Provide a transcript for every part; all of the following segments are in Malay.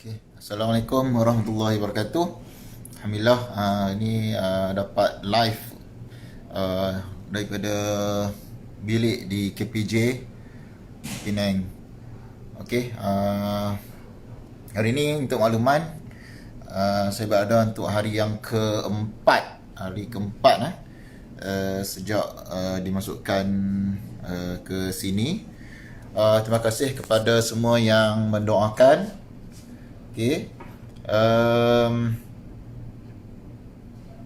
Okay. Assalamualaikum warahmatullahi wabarakatuh. Alhamdulillah, ini dapat live daripada bilik di KPJ Penang. Okay. Hari ini untuk makluman, saya berada untuk hari yang keempat. Sejak dimasukkan ke sini. Terima kasih kepada semua yang mendoakan. Okay.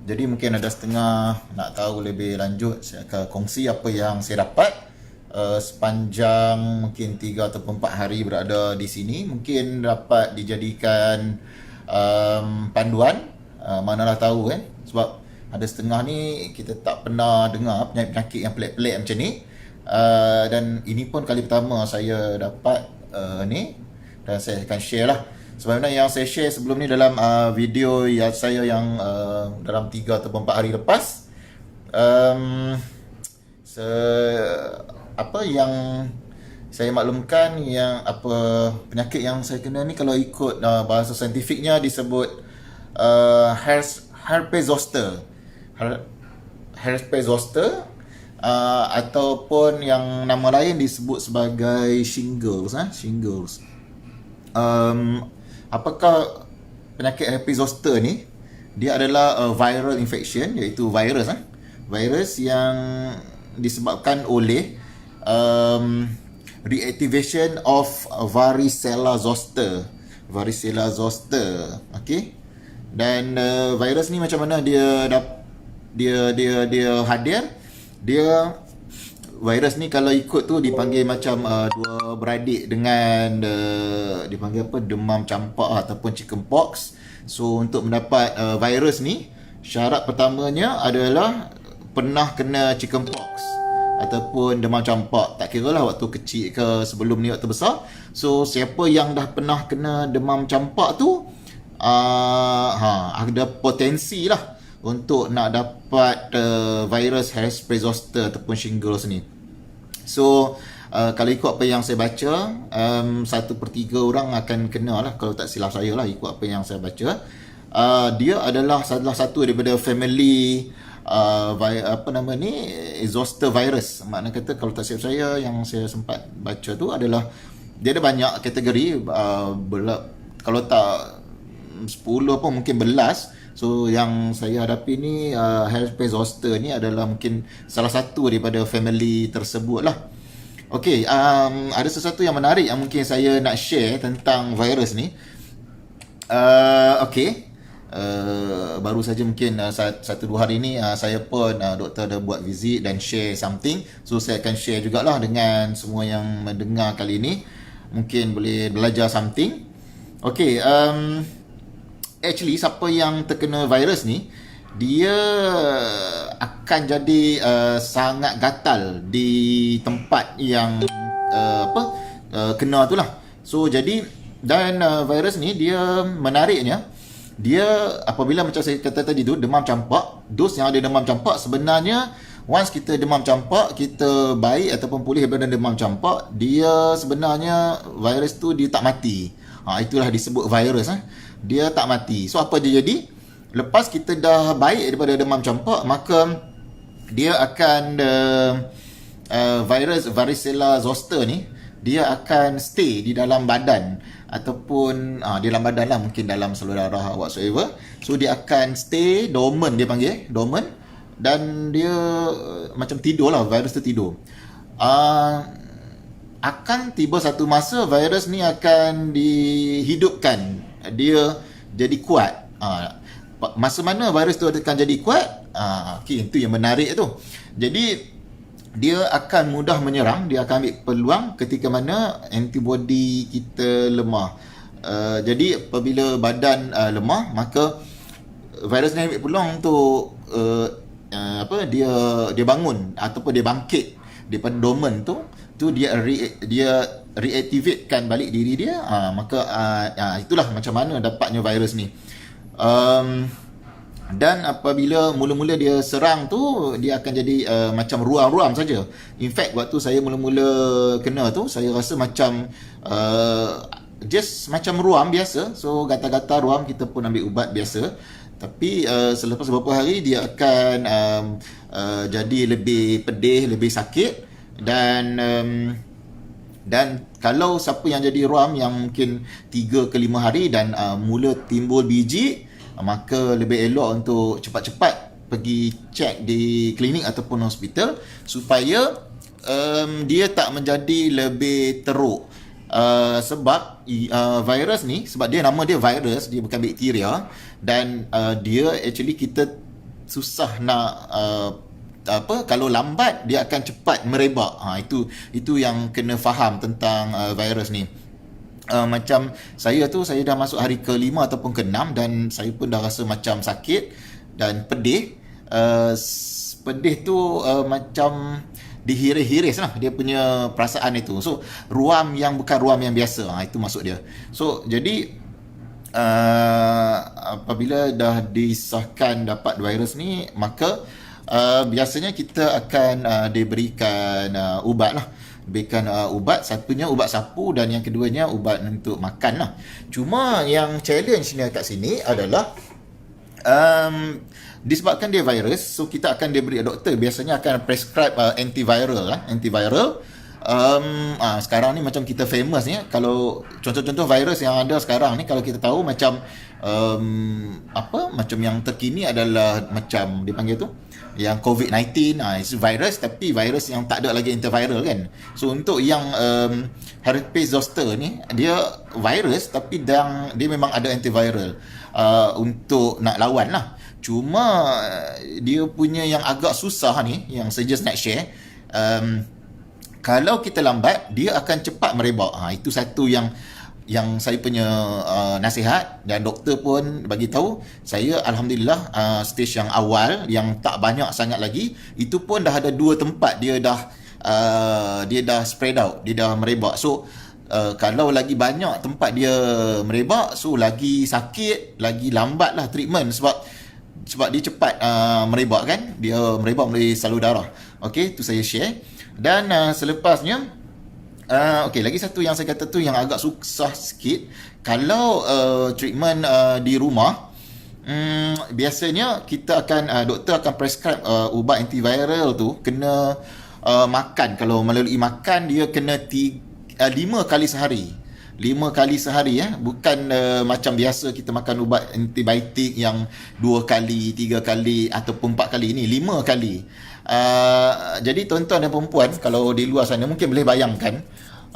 Jadi mungkin ada setengah nak tahu lebih lanjut, saya akan kongsi apa yang saya dapat sepanjang mungkin 3 ataupun 4 hari berada di sini. Mungkin dapat dijadikan panduan, manalah tahu kan. Sebab ada setengah ni kita tak pernah dengar penyakit yang pelik-pelik macam ni. Dan ini pun kali pertama saya dapat ni, dan saya akan share lah. Sebenarnya yang saya share sebelum ni dalam video yang saya yang dalam 3 ataupun 4 hari lepas, apa yang saya maklumkan, yang apa penyakit yang saya kena ni, kalau ikut bahasa saintifiknya disebut herpes zoster. Herpes zoster, ataupun yang nama lain disebut sebagai shingles. Apakah penyakit herpes zoster ni? Dia adalah viral infection, iaitu virus yang disebabkan oleh reactivation of varicella zoster. Okey. Dan virus ni macam mana dia hadir? Virus ni kalau ikut tu dipanggil macam dua beradik dengan dipanggil apa, demam campak ataupun chickenpox. So untuk mendapat virus ni, syarat pertamanya adalah pernah kena chickenpox ataupun demam campak. Tak kira lah waktu kecil ke sebelum ni waktu besar. So siapa yang dah pernah kena demam campak tu ada potensi lah untuk nak dapat virus herpes zoster ataupun shingles ni. So kalau ikut apa yang saya baca, 1/3 orang akan kena lah, kalau tak silap saya lah, ikut apa yang saya baca. Dia adalah salah satu daripada family zoster virus. Makna kata, kalau tak silap saya, yang saya sempat baca tu adalah dia ada banyak kategori, kalau tak 10 pun mungkin belas. So yang saya hadapi ni, herpes zoster ni adalah mungkin salah satu daripada family tersebut lah. Okay, ada sesuatu yang menarik yang mungkin saya nak share tentang virus ni. Okay, baru saja mungkin 1-2 hari ni saya pun doktor dah buat visit dan share something. So saya akan share jugalah dengan semua yang mendengar kali ni, mungkin boleh belajar something. Okay, actually siapa yang terkena virus ni, dia akan jadi sangat gatal di tempat yang kena tu lah. So jadi, dan virus ni dia menariknya, dia apabila macam saya kata tadi tu, demam campak, dos yang ada demam campak, sebenarnya once kita demam campak, kita baik ataupun pulih daripada demam campak, dia sebenarnya virus tu dia tak mati. Itulah disebut virus. Dia tak mati. So apa dia jadi? Lepas kita dah baik daripada demam campak, maka dia akan virus varicella zoster ni, dia akan stay di dalam badan, ataupun di dalam badan lah, mungkin dalam saluran darah whatsoever. So dia akan stay dormant, dia panggil dormant, dan dia macam tidur lah, virus tu tidur. Akan tiba satu masa virus ni akan dihidupkan, dia jadi kuat. Masa mana virus tu akan jadi kuat? Okay, itu yang menarik tu. Jadi dia akan mudah menyerang, dia akan ambil peluang ketika mana antibody kita lemah. Jadi apabila badan lemah, maka virus ni ambil peluang untuk dia bangun ataupun dia bangkit daripada dormant tu dia reactivatekan balik diri dia. Maka itulah macam mana dapatnya virus ni. Dan apabila mula-mula dia serang tu, dia akan jadi macam ruam-ruam saja. In fact, waktu saya mula-mula kena tu, saya rasa macam just macam ruam biasa. So gatal-gatal ruam kita pun ambil ubat biasa. Tapi selepas beberapa hari dia akan jadi lebih pedih, lebih sakit. Dan kalau siapa yang jadi ruam yang mungkin 3 ke 5 hari dan mula timbul biji, maka lebih elok untuk cepat-cepat pergi cek di klinik ataupun hospital supaya dia tak menjadi lebih teruk. Sebab virus ni, sebab nama dia virus, dia bukan bakteria, dan dia actually kita susah nak kalau lambat dia akan cepat merebak. Itu yang kena faham tentang virus ni. Macam saya dah masuk hari ke-5 ataupun ke-6 dan saya pun dah rasa macam sakit dan pedih. Pedih tu macam dihiris-hiris lah dia punya perasaan itu. So ruam yang bukan ruam yang biasa, itu maksud dia. So jadi apabila dah disahkan dapat virus ni, maka biasanya kita akan diberikan ubat lah. Berikan ubat, satunya ubat sapu dan yang keduanya ubat untuk makan lah. Cuma yang challenge ni kat sini adalah disebabkan dia virus, so kita akan diberi, doktor biasanya akan prescribe antiviral. Sekarang ni macam kita famous ni, kalau contoh-contoh virus yang ada sekarang ni, kalau kita tahu macam macam yang terkini adalah macam dipanggil tu yang COVID-19, itu virus, tapi virus yang tak ada lagi antiviral kan. So untuk yang herpes zoster ni, dia virus tapi dia memang ada antiviral untuk nak lawan lah. Cuma dia punya yang agak susah ni, yang saya just nak share, kalau kita lambat dia akan cepat merebak. Itu satu yang saya punya nasihat, dan doktor pun bagi tahu saya, alhamdulillah stage yang awal yang tak banyak sangat lagi, itu pun dah ada 2 tempat dia dah spread out, dia dah merebak. So kalau lagi banyak tempat dia merebak, so lagi sakit, lagi lambat lah treatment, sebab dia cepat merebak kan, dia merebak melalui salur darah. Okey, tu saya share. Dan selepasnya lagi satu yang saya kata tu yang agak susah sikit, kalau treatment di rumah, biasanya kita akan doktor akan prescribe ubat antiviral tu kena makan. Kalau melalui makan, dia kena 5 kali sehari. 5 kali sehari, bukan macam biasa kita makan ubat antibiotik yang 2 kali, 3 kali ataupun 4 kali. Ini 5 kali. Jadi tuan-tuan dan perempuan kalau di luar sana mungkin boleh bayangkan,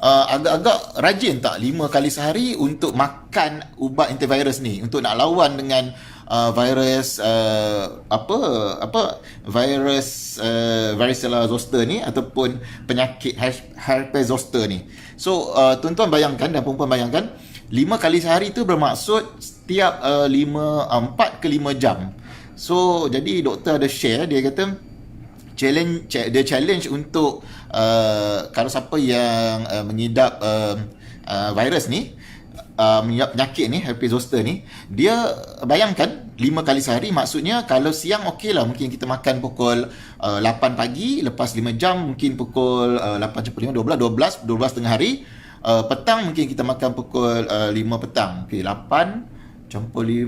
agak-agak rajin tak 5 kali sehari untuk makan ubat antivirus ni, untuk nak lawan dengan virus virus varicella zoster ni ataupun penyakit herpes zoster ni. So tuan-tuan bayangkan dan perempuan bayangkan, 5 kali sehari tu bermaksud setiap 4 ke 5 jam. So jadi doktor ada share, dia kata challenge untuk kalau siapa yang mengidap virus ni, penyakit ni, herpes zoster ni, dia bayangkan 5 kali sehari, maksudnya kalau siang okey lah, mungkin kita makan pukul 8 pagi, lepas 5 jam mungkin pukul 8.5, 12 tengah hari. Petang mungkin kita makan pukul 5 petang. Okey, 8.5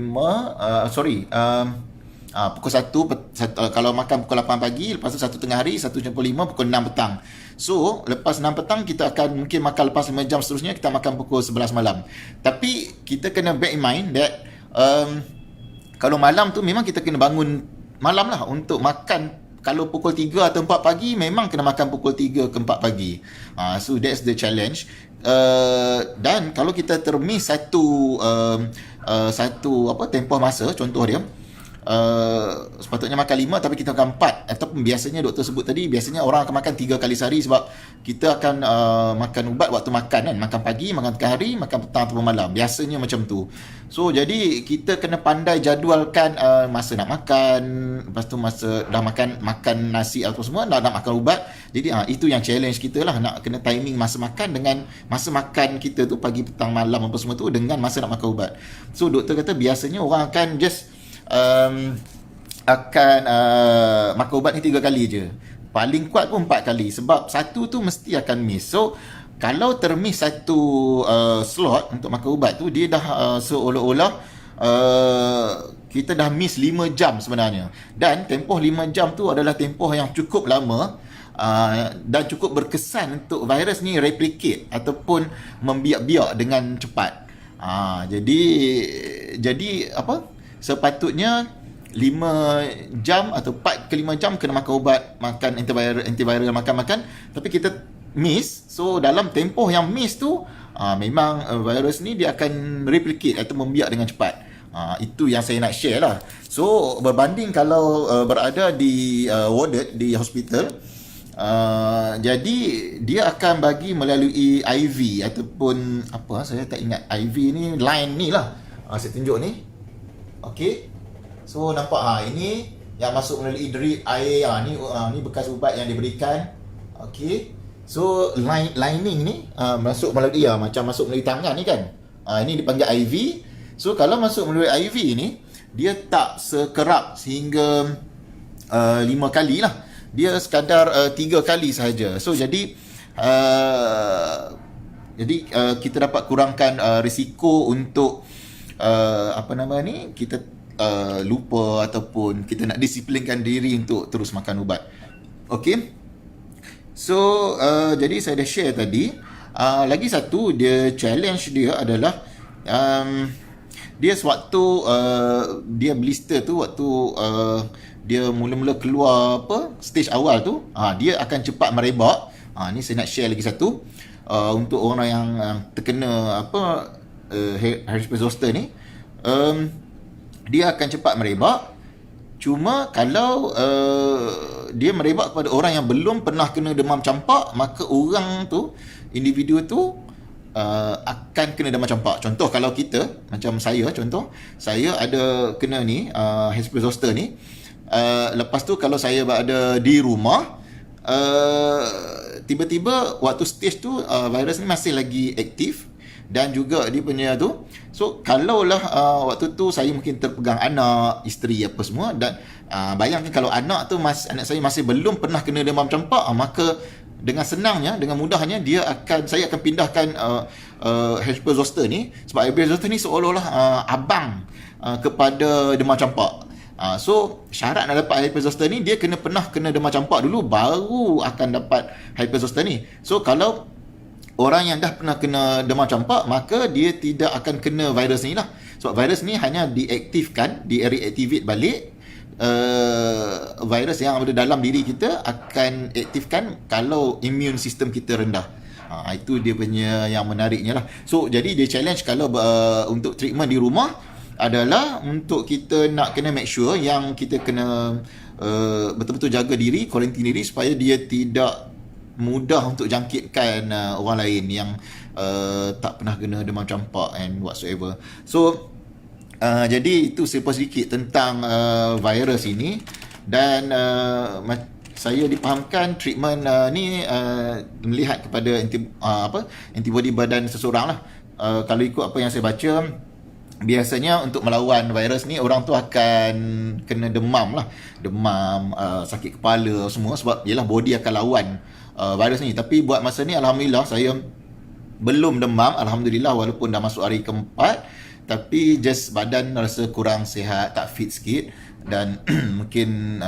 pukul 1 kalau makan pukul 8 pagi, lepas tu 1 tengah hari, 1.5 pukul 6 petang. So lepas 6 petang kita akan mungkin makan, lepas 5 jam seterusnya kita makan pukul 11 malam. Tapi kita kena bear in mind that kalau malam tu memang kita kena bangun malam lah untuk makan. Kalau pukul 3 atau 4 pagi, memang kena makan pukul 3 ke 4 pagi. So that's the challenge. Dan kalau kita termiss satu tempoh masa, contoh dia, sepatutnya makan 5 tapi kita makan 4, ataupun biasanya doktor sebut tadi, biasanya orang akan makan 3 kali sehari, sebab kita akan makan ubat waktu makan kan, makan pagi, makan tengah hari, makan petang atau malam, biasanya macam tu. So jadi kita kena pandai jadualkan masa nak makan, lepas tu masa dah makan nasi atau semua, dah nak makan ubat. Jadi itu yang challenge kita lah, nak kena timing masa makan dengan masa makan kita tu, pagi, petang, malam apa semua tu, dengan masa nak makan ubat. So doktor kata biasanya orang akan just akan makan ubat ni 3 kali je. paling kuat pun 4 kali, sebab satu tu mesti akan miss. So kalau termiss satu slot untuk makan ubat tu, dia dah seolah-olah kita dah miss 5 jam sebenarnya. Dan tempoh 5 jam tu adalah tempoh yang cukup lama dan cukup berkesan untuk virus ni replicate ataupun membiak-biak dengan cepat. Jadi apa? Sepatutnya 5 jam atau 4 ke 5 jam kena makan ubat, makan antiviral makan-makan, tapi kita miss. So dalam tempoh yang miss tu memang virus ni dia akan replicate atau membiak dengan cepat. Itu yang saya nak share lah. So berbanding kalau berada di warded di hospital, jadi dia akan bagi melalui IV ataupun apa, saya tak ingat IV ni, line ni lah. Saya tunjuk ni. Okey. So nampak ini yang masuk melalui drip air. Ni bekas ubat yang diberikan. Okey. So lining ni masuk melalui macam masuk melalui tangan ni kan. Ini dipanggil IV. So kalau masuk melalui IV ni, dia tak sekerap sehingga 5 kali lah. Dia sekadar 3 kali sahaja. So jadi kita dapat kurangkan risiko untuk kita lupa ataupun kita nak disiplinkan diri untuk terus makan ubat. Okey. So jadi saya dah share tadi. Lagi satu dia challenge dia adalah dia sewaktu dia blister tu, waktu dia mula-mula keluar stage awal tu, dia akan cepat merebak. Ni saya nak share lagi satu untuk orang yang terkena herpes zoster ni. Dia akan cepat merebak. Cuma kalau dia merebak kepada orang yang belum pernah kena demam campak, maka orang tu, individu tu akan kena demam campak. Contoh kalau kita, macam saya, saya ada kena ni herpes zoster ni. Lepas tu kalau saya berada di rumah, tiba-tiba waktu stage tu virus ni masih lagi aktif dan juga dia punya tu. So kalaulah waktu tu saya mungkin terpegang anak, isteri apa semua, dan bayangkan kalau anak saya masih belum pernah kena demam campak, maka dengan senangnya, dengan mudahnya saya akan pindahkan herpes zoster ni, sebab herpes zoster ni seolah-olah abang kepada demam campak. So syarat nak dapat herpes zoster ni, dia pernah kena demam campak dulu, baru akan dapat herpes zoster ni. So kalau orang yang dah pernah kena demam campak, maka dia tidak akan kena virus ni lah. Sebab virus ni hanya diaktifkan, reactivate balik. Virus yang ada dalam diri kita akan aktifkan kalau immune system kita rendah. Itu dia punya yang menariknya lah. So jadi dia challenge kalau untuk treatment di rumah adalah untuk kita nak kena make sure yang kita kena betul-betul jaga diri, quarantine diri, supaya dia tidak mudah untuk jangkitkan orang lain yang tak pernah kena demam campak and whatsoever. So jadi itu sedikit tentang virus ini. Dan saya dipahamkan treatment ni melihat kepada antibody badan seseorang lah. Kalau ikut apa yang saya baca, biasanya untuk melawan virus ni orang tu akan kena demam lah. Demam, sakit kepala semua, sebab yelah body akan lawan virus ni. Tapi buat masa ni alhamdulillah saya belum demam, alhamdulillah, walaupun dah masuk hari keempat. Tapi just badan rasa kurang sihat, tak fit sikit. Dan mungkin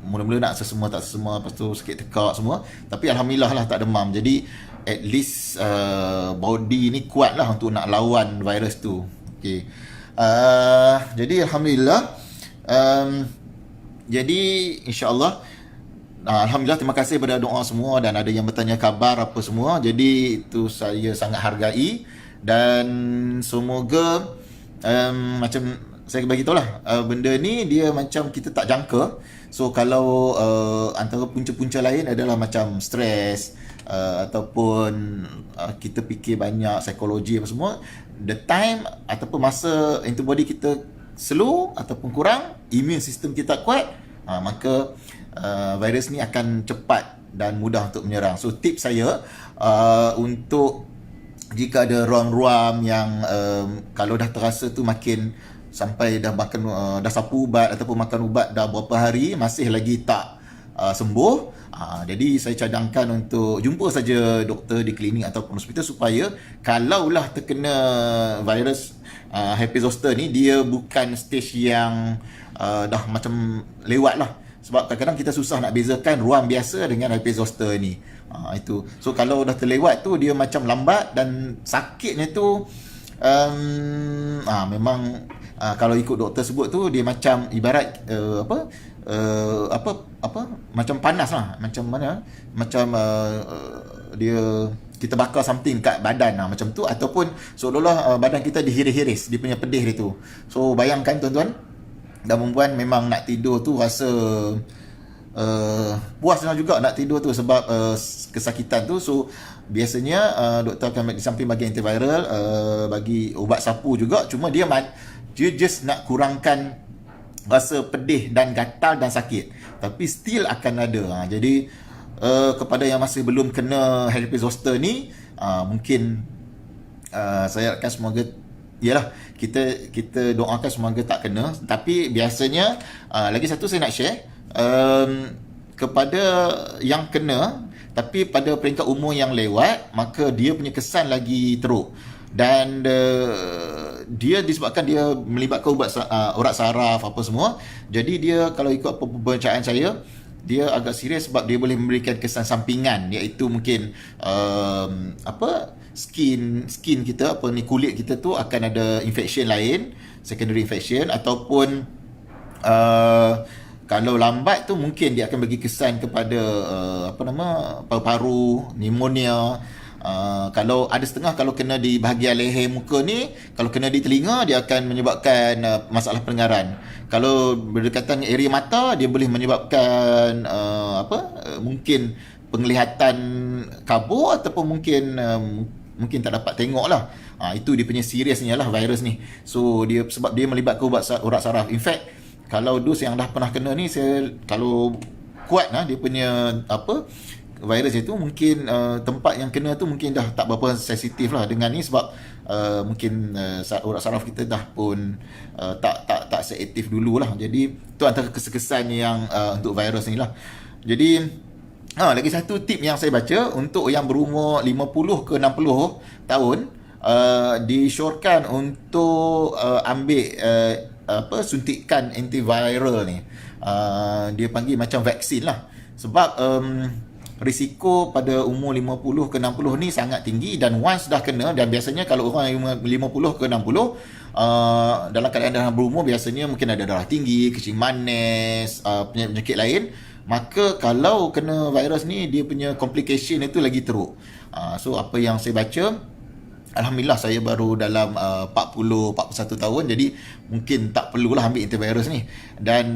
mula-mula nak sesemua tak sesemua, lepas tu sakit tekak semua. Tapi alhamdulillah lah tak demam. Jadi at least body ni kuat lah untuk nak lawan virus tu. Okay. Jadi alhamdulillah. Jadi insyaAllah, alhamdulillah, terima kasih kepada doa semua, dan ada yang bertanya khabar apa semua. Jadi itu saya sangat hargai. Dan semoga macam saya bagi tahu lah, benda ni dia macam kita tak jangka. So kalau antara punca-punca lain adalah macam stres, ataupun kita fikir banyak, psikologi apa semua, the time ataupun masa antibody kita slow ataupun kurang, immune system kita kuat, maka virus ni akan cepat dan mudah untuk menyerang. So tips saya untuk jika ada ruam-ruam yang kalau dah terasa tu makin sampai dah makan dah sapu ubat ataupun makan ubat dah berapa hari masih lagi tak sembuh, Jadi saya cadangkan untuk jumpa saja doktor di klinik ataupun hospital supaya kalaulah terkena virus herpes zoster ni, dia bukan stage yang dah macam lewat lah. Sebab kadang-kadang kita susah nak bezakan ruam biasa dengan herpes zoster ni. Itu. So kalau dah terlewat tu, dia macam lambat dan sakitnya tu memang kalau ikut doktor sebut tu, dia macam ibarat macam panas lah, macam mana, macam dia kita bakar something kat badan macam tu, ataupun seolah-olah badan kita dihiris-hiris, dia punya pedih dia tu. So bayangkan tuan-tuan dan perempuan, memang nak tidur tu rasa puas juga nak tidur tu sebab kesakitan tu. So biasanya doktor akan di samping bagi antiviral, bagi ubat sapu juga, cuma dia just nak kurangkan rasa pedih dan gatal dan sakit, tapi still akan ada. Jadi kepada yang masih belum kena herpes zoster ni, mungkin saya akan semoga, yalah, kita doakan semoga tak kena. Tapi biasanya lagi satu saya nak share, kepada yang kena tapi pada peringkat umur yang lewat, maka dia punya kesan lagi teruk. Dan dia disebabkan dia melibatkan urat saraf apa semua, jadi dia, kalau ikut pembacaan saya, dia agak serius sebab dia boleh memberikan kesan sampingan, iaitu mungkin skin kita, kulit kita tu akan ada infection lain, secondary infection, ataupun kalau lambat tu mungkin dia akan bagi kesan kepada paru-paru, pneumonia. Kalau ada setengah, kalau kena di bahagian leher muka ni, kalau kena di telinga, dia akan menyebabkan masalah pendengaran. Kalau berdekatan dengan area mata, dia boleh menyebabkan mungkin penglihatan kabur, ataupun mungkin tak dapat tengok lah. Itu dia punya seriusnya lah virus ni. So dia, sebab dia melibatkan urat saraf. In fact, kalau dos yang dah pernah kena ni, kalau kuat dia punya virus itu, mungkin tempat yang kena tu mungkin dah tak berapa sensitif lah dengan ni, sebab mungkin urat saraf kita dah pun tak seaktif dulu lah. Jadi tu antara kesan yang untuk virus ni lah. Jadi lagi satu tip yang saya baca, untuk yang berumur 50 ke 60 tahun, disyorkan untuk ambil suntikan antiviral ni. Dia panggil macam vaksin lah. Sebab risiko pada umur 50 ke 60 ni sangat tinggi, dan once dah kena, dan biasanya kalau orang umur 50 ke 60 dalam keadaan dah berumur, biasanya mungkin ada darah tinggi, kencing manis, penyakit lain. Maka kalau kena virus ni, dia punya complication itu lagi teruk. So apa yang saya baca, alhamdulillah saya baru dalam 41 tahun, jadi mungkin tak perlulah ambil antivirus ni. Dan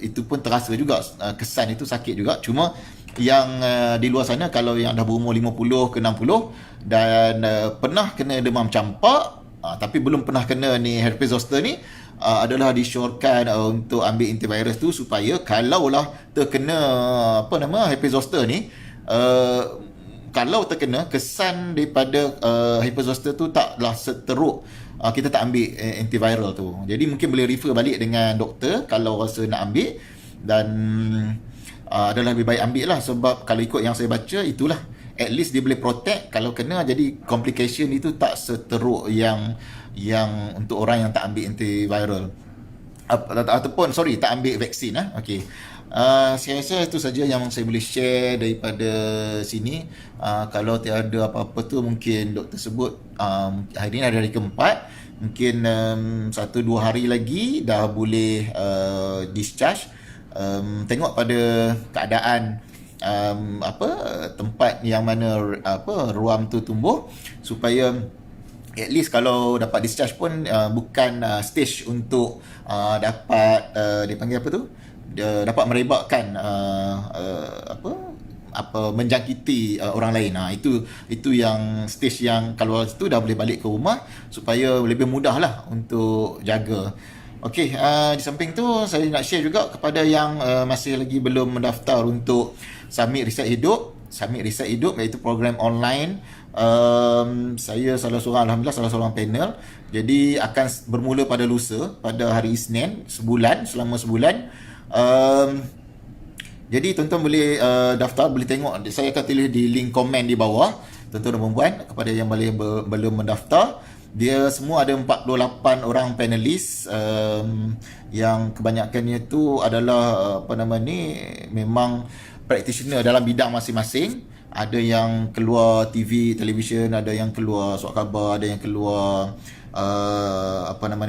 itu pun terasa juga, kesan itu sakit juga. Cuma yang di luar sana, kalau yang dah berumur 50 ke 60 dan pernah kena demam campak, tapi belum pernah kena ni herpes zoster ni, adalah disyorkan untuk ambil antivirus tu, supaya kalaulah terkena herpes zoster ni, kalau terkena, kesan daripada herpes zoster tu taklah seteruk kita tak ambil antiviral tu. Jadi mungkin boleh refer balik dengan doktor kalau rasa nak ambil, dan adalah lebih baik ambil lah. Sebab kalau ikut yang saya baca, itulah, at least dia boleh protect kalau kena. Jadi complication itu tak seteruk yang untuk orang yang tak ambil antiviral, ataupun tak ambil vaksin. Okey. Saya rasa itu saja yang saya boleh share daripada sini. Kalau tiada apa-apa tu, mungkin doktor sebut hari ini ada hari keempat, mungkin 1-2 hari lagi dah boleh discharge. Tengok pada keadaan tempat yang mana ruam tu tumbuh, supaya at least kalau dapat discharge pun bukan stage untuk dapat dipanggil apa tu, dapat merebakkan menjangkiti orang lain. Itu yang stage yang kalau itu dah boleh balik ke rumah, supaya lebih mudah lah untuk jaga. Okey, di samping tu saya nak share juga kepada yang masih lagi belum mendaftar untuk Summit Reset Hidup, iaitu program online. Saya alhamdulillah salah seorang panel. Jadi akan bermula pada lusa, pada hari Isnin, selama sebulan. Jadi tuan-tuan boleh daftar, boleh tengok. Saya akan tulis di link komen di bawah. Tuan-tuan dan puan-puan, kepada yang belum mendaftar, dia semua ada 48 orang panelis, yang kebanyakannya tu adalah memang practitioner dalam bidang masing-masing. Ada yang keluar TV, televisyen, ada yang keluar surat khabar, ada yang keluar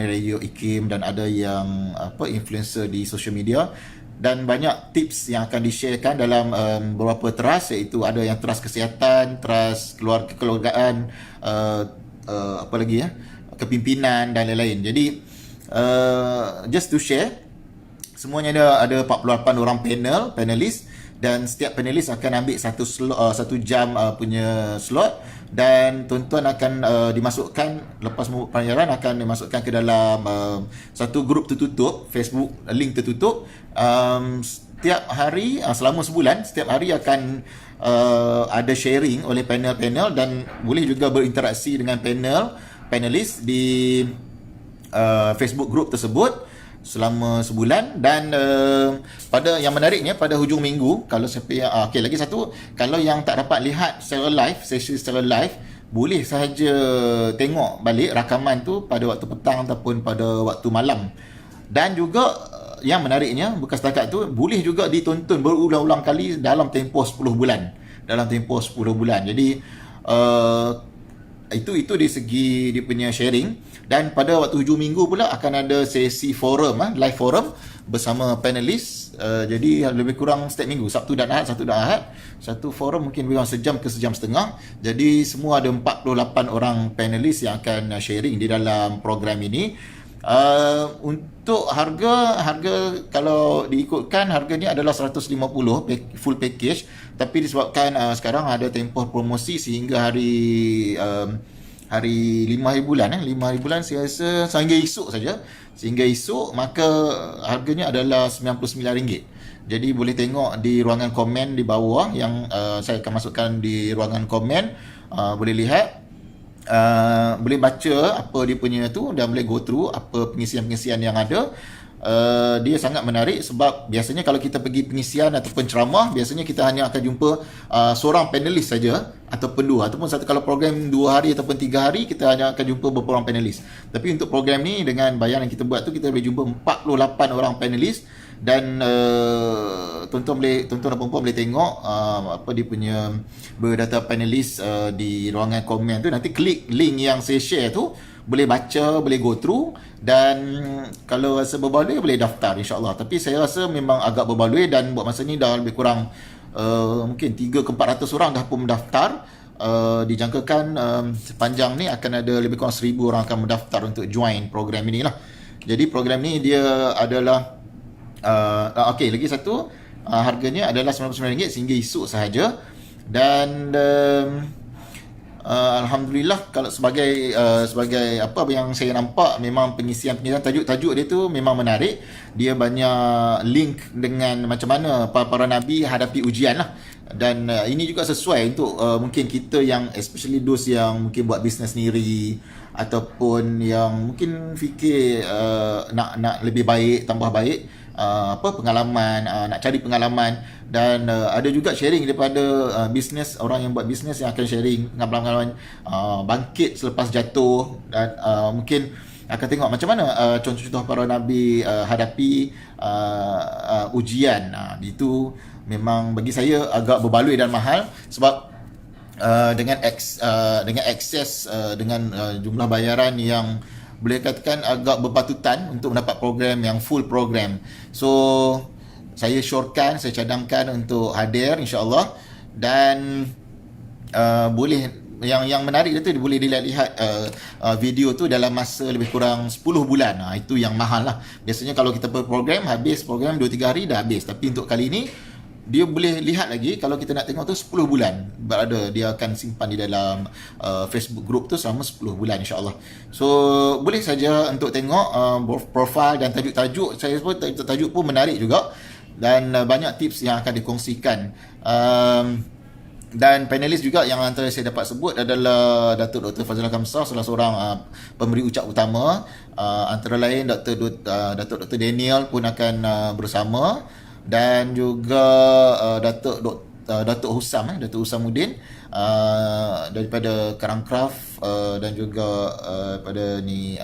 radio IKIM, dan ada yang influencer di social media. Dan banyak tips yang akan di-sharekan dalam beberapa trust, iaitu ada yang trust kesihatan, trust kekeluargaan, kepimpinan dan lain-lain. Jadi just to share, semuanya ada 48 orang panelis, dan setiap panelis akan ambil satu jam punya slot, dan tuan-tuan akan dimasukkan lepas pelajaran, akan dimasukkan ke dalam satu grup tertutup, Facebook link tertutup. Setiap hari selama sebulan, setiap hari akan ada sharing oleh panel-panel, dan boleh juga berinteraksi dengan panelis di Facebook group tersebut selama sebulan. Dan pada yang menariknya, pada hujung minggu, kalau siapa yang lagi satu, kalau yang tak dapat lihat secara live, sesi secara live, boleh sahaja tengok balik rakaman tu pada waktu petang ataupun pada waktu malam. Dan juga yang menariknya, bukan setakat tu, boleh juga ditonton berulang-ulang kali dalam tempoh 10 bulan. Jadi itu dari segi dia punya sharing. Dan pada waktu hujung minggu pula akan ada sesi forum, live forum bersama panelis. Jadi lebih kurang setiap minggu, Sabtu dan Ahad, satu forum mungkin lebih kurang sejam ke sejam setengah. Jadi semua ada 48 orang panelis yang akan sharing di dalam program ini. Untuk harga kalau diikutkan, harganya adalah 150 full package, tapi disebabkan sekarang ada tempoh promosi sehingga hari 5 hari bulan saya rasa sehingga esok, maka harganya adalah RM99. Jadi boleh tengok di ruangan komen di bawah yang saya akan masukkan di ruangan komen. Boleh lihat, boleh baca apa dia punya tu, dan boleh go through apa pengisian-pengisian yang ada. Dia sangat menarik, sebab biasanya kalau kita pergi pengisian ataupun ceramah, biasanya kita hanya akan jumpa seorang panelis saja, ataupun dua, ataupun satu. Kalau program 2 hari ataupun 3 hari, kita hanya akan jumpa beberapa orang panelis. Tapi untuk program ni, dengan bayaran yang kita buat tu, kita boleh jumpa 48 orang panelis. Dan tuan-tuan dan perempuan boleh tengok apa dia punya berdata panelis di ruangan komen tu. Nanti klik link yang saya share tu, boleh baca, boleh go through, dan kalau rasa berbaloi boleh daftar, insyaAllah. Tapi saya rasa memang agak berbaloi, dan buat masa ni dah lebih kurang mungkin 300-400 orang dah pun mendaftar. Dijangkakan sepanjang ni akan ada lebih kurang 1000 orang akan mendaftar untuk join program ini lah. Jadi program ni dia adalah lagi satu, harganya adalah RM99 sehingga esok sahaja. Dan alhamdulillah, kalau sebagai apa yang saya nampak, memang pengisian tajuk dia tu memang menarik. Dia banyak link dengan macam mana para nabi hadapi ujian lah. Dan ini juga sesuai untuk mungkin kita yang, especially those yang mungkin buat bisnes sendiri, ataupun yang mungkin fikir nak lebih baik, tambah baik, pengalaman, nak cari pengalaman. Dan ada juga sharing daripada bisnes, orang yang buat bisnes yang akan sharing pengalaman bangkit selepas jatuh. Dan mungkin akan tengok macam mana contoh-contoh para nabi hadapi ujian. Itu memang bagi saya agak berbaloi dan mahal, sebab dengan akses dengan jumlah bayaran yang boleh katakan agak berpatutan untuk mendapat program yang full program. So saya syorkan, saya cadangkan untuk hadir, insya-Allah. Dan boleh, yang menarik itu boleh dilihat video tu dalam masa lebih kurang 10 bulan. Itu yang mahal lah. Biasanya kalau kita program, habis program 2-3 hari dah habis. Tapi untuk kali ini, dia boleh lihat lagi. Kalau kita nak tengok tu 10 bulan berada, dia akan simpan di dalam Facebook group tu selama 10 bulan, insyaAllah. So boleh saja untuk tengok profil dan tajuk-tajuk. Saya pun tajuk pun menarik juga, dan banyak tips yang akan dikongsikan. Dan panelis juga yang antara saya dapat sebut adalah Datuk Dr. Fazila Kamsah, salah seorang pemberi ucap utama. Antara lain Datuk Dr. Daniel pun akan bersama. dan juga Datuk Husamuddin daripada Karangcraft, dan juga pada ni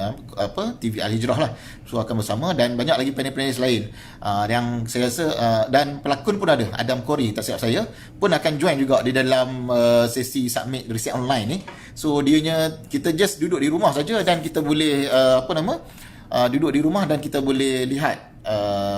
TV Al Hijrah lah. So akan bersama, dan banyak lagi panelis lain yang saya rasa, dan pelakon pun ada, Adam Corey tak silap saya pun akan join juga di dalam sesi submit riset online ni. So kita just duduk di rumah saja, dan kita boleh duduk di rumah dan kita boleh lihat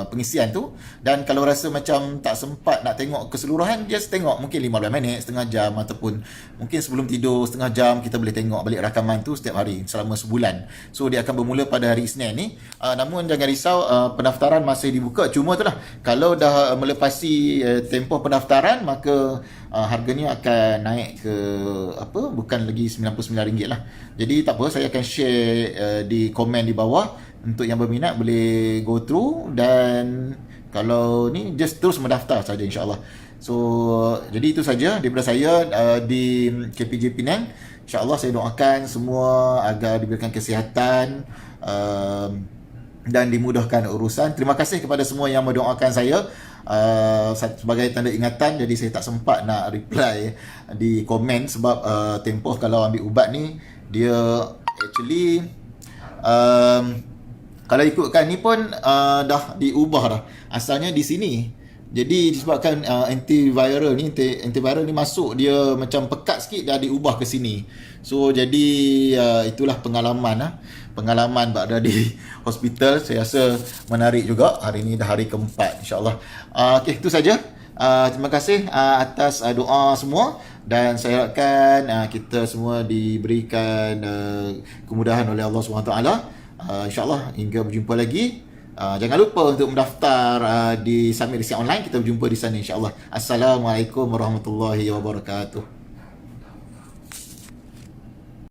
pengisian tu. Dan kalau rasa macam tak sempat nak tengok keseluruhan, just tengok mungkin 15 minit, setengah jam, ataupun mungkin sebelum tidur setengah jam, kita boleh tengok balik rakaman tu setiap hari selama sebulan. So dia akan bermula pada hari Isnin ni. Namun jangan risau, pendaftaran masih dibuka. Cuma tu lah, kalau dah melepasi tempoh pendaftaran, maka harganya akan naik ke bukan lagi RM99 lah. Jadi tak apa, saya akan share di komen di bawah. Untuk yang berminat boleh go through, dan kalau ni just terus mendaftar saja, insyaAllah. So jadi itu saja daripada saya di KPJ Penang. InsyaAllah saya doakan semua agar diberikan kesihatan dan dimudahkan urusan. Terima kasih kepada semua yang mendoakan saya. Sebagai tanda ingatan, jadi saya tak sempat nak reply di komen sebab tempoh kalau ambil ubat ni, dia actually kalau ikutkan ni pun dah diubah dah. Asalnya di sini. Jadi disebabkan antiviral ni masuk, dia macam pekat sikit, dah diubah ke sini. So jadi itulah pengalaman berada di hospital. Saya rasa menarik juga. Hari ni dah hari keempat, insyaAllah. Okey, itu saja. Terima kasih atas doa semua, dan saya harapkan kita semua diberikan kemudahan oleh Allah SWT. InsyaAllah hingga berjumpa lagi. Jangan lupa untuk mendaftar di Summit Riset Online. Kita berjumpa di sana, insyaAllah. Assalamualaikum warahmatullahi wabarakatuh.